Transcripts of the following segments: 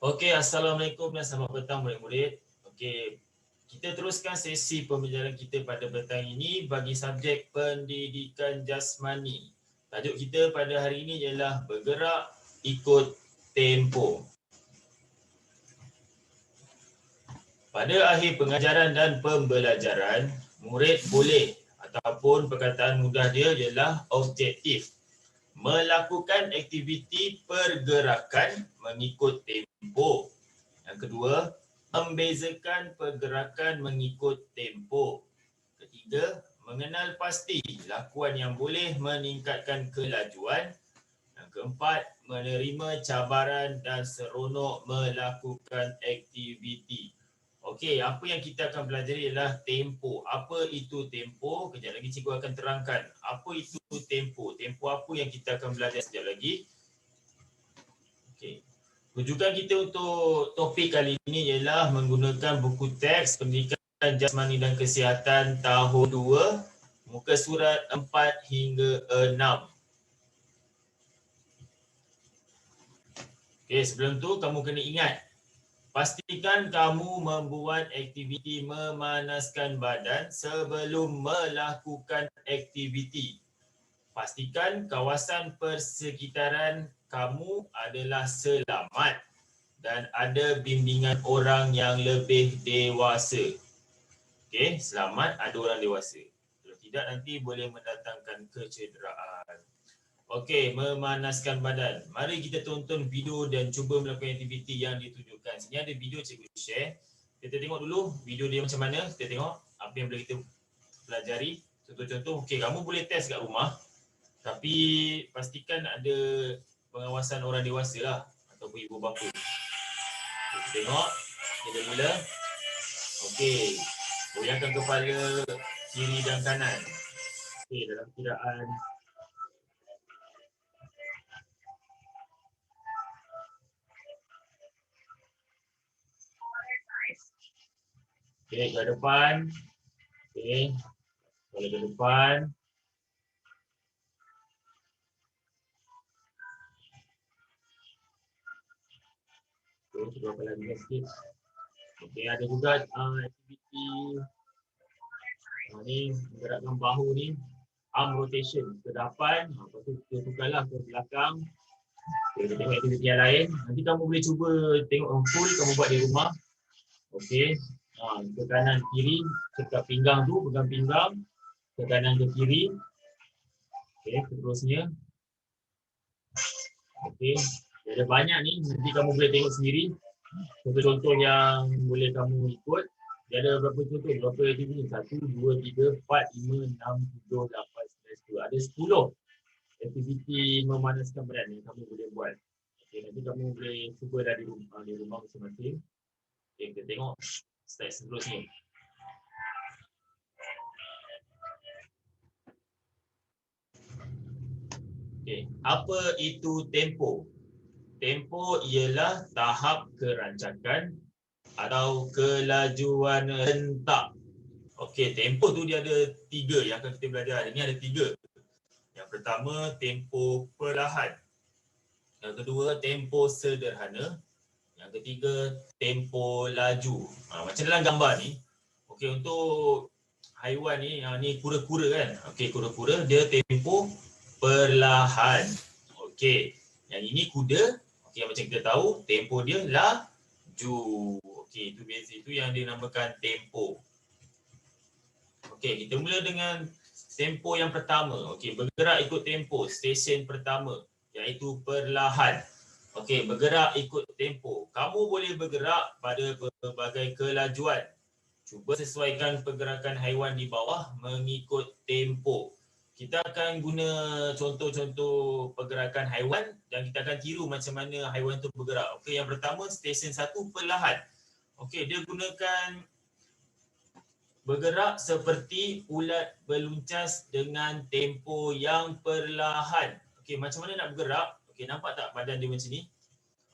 Okey, Assalamualaikum dan selamat petang murid-murid. Okey, kita teruskan sesi pembelajaran kita pada petang ini bagi subjek pendidikan jasmani. Tajuk kita pada hari ini ialah bergerak ikut tempo. Pada akhir pengajaran dan pembelajaran, murid boleh ataupun perkataan mudah dia ialah objektif melakukan aktiviti pergerakan mengikut tempo. Yang kedua, membezakan pergerakan mengikut tempo. Ketiga, mengenal pasti lakuan yang boleh meningkatkan kelajuan. Yang keempat, menerima cabaran dan seronok melakukan aktiviti. Okey, apa yang kita akan pelajari ialah tempo. Apa itu tempo? Kejap lagi cikgu akan terangkan. Apa itu tempo? Tempo apa yang kita akan belajar sekejap lagi? Okey. Rujukan kita untuk topik kali ini ialah menggunakan buku teks Pendidikan Jasmani dan Kesihatan tahun 2, muka surat 4 hingga 6. Okey, sebelum tu kamu kena ingat, pastikan kamu membuat aktiviti memanaskan badan sebelum melakukan aktiviti. Pastikan kawasan persekitaran kamu adalah selamat dan ada bimbingan orang yang lebih dewasa. Okey, selamat ada orang dewasa. Kalau tidak nanti boleh mendatangkan kecederaan. Okey, memanaskan badan. Mari kita tonton video dan cuba melakukan aktiviti yang ditujukan. Sini ada video cikgu share. Kita tengok dulu video dia macam mana. Kita tengok apa yang boleh kita pelajari. Contoh-contoh, okey, kamu boleh test kat rumah. Tapi pastikan ada pengawasan orang dewasa lah ataupun ibu bapa. Kita tengok, kita mula. Okey, goyangkan kepala kiri dan kanan. Okey, dalam kiraan okey, ke depan. Okey, kepala ke depan. Okey, cuba kepala lagi sikit. Okey, ada juga aktiviti ni menggerakkan bahu ni, arm rotation ke depan, lepas tu kita tukarlah ke belakang. Okay, kita tengok aktiviti yang lain. Nanti kamu boleh cuba tengok full kamu buat di rumah. Okey, ke kanan kiri, dekat pinggang tu, pegang pinggang, ke kanan ke kiri. Okey, seterusnya. Okey, ada banyak ni, nanti kamu boleh tengok sendiri. Contoh-contoh yang boleh kamu ikut. Dia ada berapa contoh, berapa aktiviti? 1, 2, 3, 4, 5, 6, 7, 8, 9, 10. Ada 10 aktiviti memanaskan badan yang kamu boleh buat. Okey, nanti kamu boleh cuba dah di rumah masing-masing. Okey, kita tengok step seterusnya. Okey, apa itu tempo? Tempo ialah tahap kerancakan atau kelajuan rentak. Okey, tempo tu dia ada 3 yang akan kita belajar. Ini ada 3. Yang pertama, tempo perlahan. Yang kedua, tempo sederhana. Yang ketiga, tempo laju. Macam dalam gambar ni. Okey, untuk haiwan ni kura-kura kan. Okey, kura-kura dia tempo perlahan. Okey, yang ini kuda. Okey, macam kita tahu, tempo dia laju. Okey, itu beza, itu yang dinamakan tempo. Okey, kita mula dengan tempo yang pertama. Okey, bergerak ikut tempo, stesen pertama, iaitu perlahan. Okey, bergerak ikut tempo. Kamu boleh bergerak pada berbagai kelajuan. Cuba sesuaikan pergerakan haiwan di bawah mengikut tempo. Kita akan guna contoh-contoh pergerakan haiwan dan kita akan tiru macam mana haiwan itu bergerak. Okey, yang pertama, stesen 1 perlahan. Okey, dia gunakan bergerak seperti ulat beluncas dengan tempo yang perlahan. Okey, macam mana nak bergerak? Okey, nampak tak badan dia macam ni?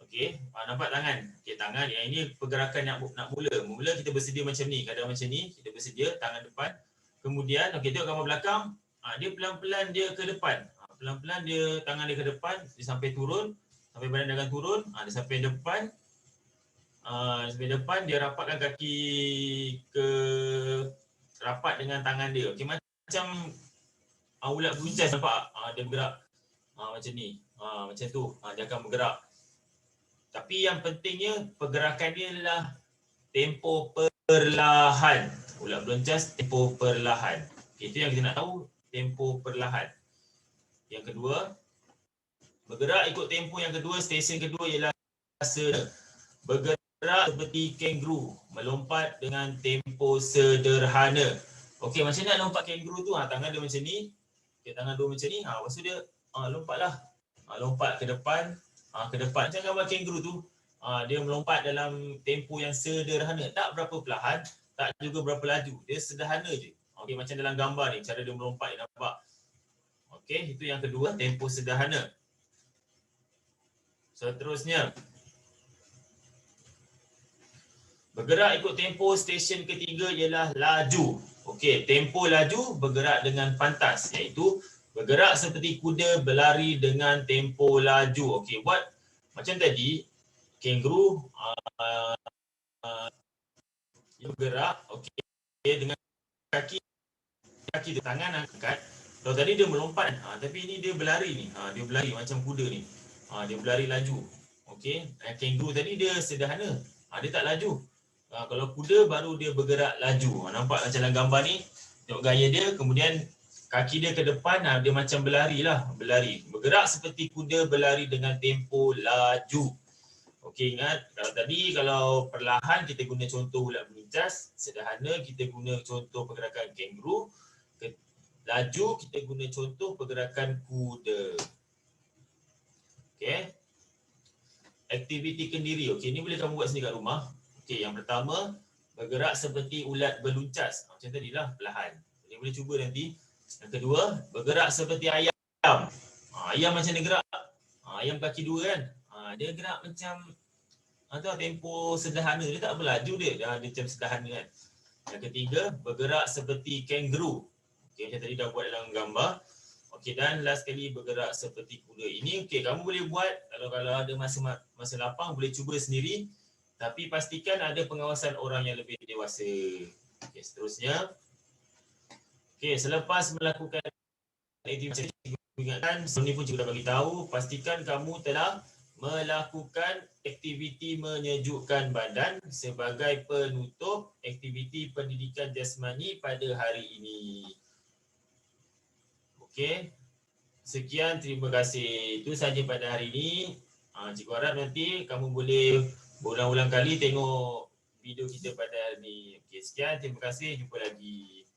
Okey, nampak tangan? Okey, tangan yang ini pergerakan nak mula. Mula kita bersedia macam ni, keadaan macam ni, kita bersedia tangan depan. Kemudian, okey, tengok gambar belakang. Dia pelan-pelan dia ke depan. Pelan-pelan dia tangan dia ke depan, dia sampai turun, sampai badan dia akan turun, dia sampai depan. Sebelah depan dia rapatkan kaki ke rapat dengan tangan dia. Okey, macam ulat buncas nampak. Dia bergerak macam ni. Macam tu. Dia akan bergerak. Tapi yang pentingnya pergerakan dia adalah tempo perlahan. Ulat buncas tempo perlahan. Okay, itu yang kita nak tahu, tempo perlahan. Yang kedua, bergerak ikut tempo yang kedua, stesen kedua ialah bergerak seperti kanguru, melompat dengan tempo sederhana. Okey, macam nak lompat kanguru tu, tangan dia macam ni, okay, tangan dua macam ni, lepas tu dia lompatlah. Lompat ke depan, Macam gambar kanguru tu, dia melompat dalam tempo yang sederhana, tak berapa perlahan, tak juga berapa laju, dia sederhana je. Okey, macam dalam gambar ni, cara dia melompat, nampak. Okey, itu yang kedua, tempo sederhana. Seterusnya, bergerak ikut tempo stesen ketiga ialah laju. Okey, tempo laju bergerak dengan pantas, iaitu bergerak seperti kuda berlari dengan tempo laju. Okey, buat macam tadi, kanguru dia bergerak, okey, dengan kaki tu, tangan angkat. Kalau tadi dia melompat, tapi ini dia berlari ni. Dia berlari macam kuda ni. Dia berlari laju. Okey, kanguru tadi dia sederhana. Dia tak laju. Kalau kuda baru dia bergerak laju. Nampak macam dalam gambar ni, tengok gaya dia, kemudian kaki dia ke depan, dia macam berlari lah, berlari. Bergerak seperti kuda berlari dengan tempo laju. Okey, ingat, kalau perlahan kita guna contoh ulat buncas, sederhana kita guna contoh pergerakan kanguru, laju kita guna contoh pergerakan kuda. Okey. Aktiviti kendiri. Okey, ini boleh kamu buat sendiri kat rumah. Okey, yang pertama, bergerak seperti ulat beluncas. Macam tadilah, perlahan. Ini boleh cuba nanti. Yang kedua, bergerak seperti ayam. Ayam macam dia gerak. Ayam kaki dua kan. Dia gerak macam tempo sederhana. Dia tak berlaju dia. Dia macam sederhana kan. Yang ketiga, bergerak seperti kanguru. Okey, macam tadi dah buat dalam gambar. Okey, dan last kali bergerak seperti kuda. Ini okey, kamu boleh buat kalau ada masa lapang boleh cuba sendiri, tapi pastikan ada pengawasan orang yang lebih dewasa. Okey, seterusnya. Okey, selepas melakukan aktiviti, ingatkan sebelum ni pun cikgu dah bagi tahu, pastikan kamu telah melakukan aktiviti menyejukkan badan sebagai penutup aktiviti pendidikan jasmani pada hari ini. Okey. Sekian, terima kasih. Itu saja pada hari ini. Cikgu harap nanti kamu boleh berulang-ulang kali tengok video kita pada hari ini. Okey, sekian, terima kasih. Jumpa lagi.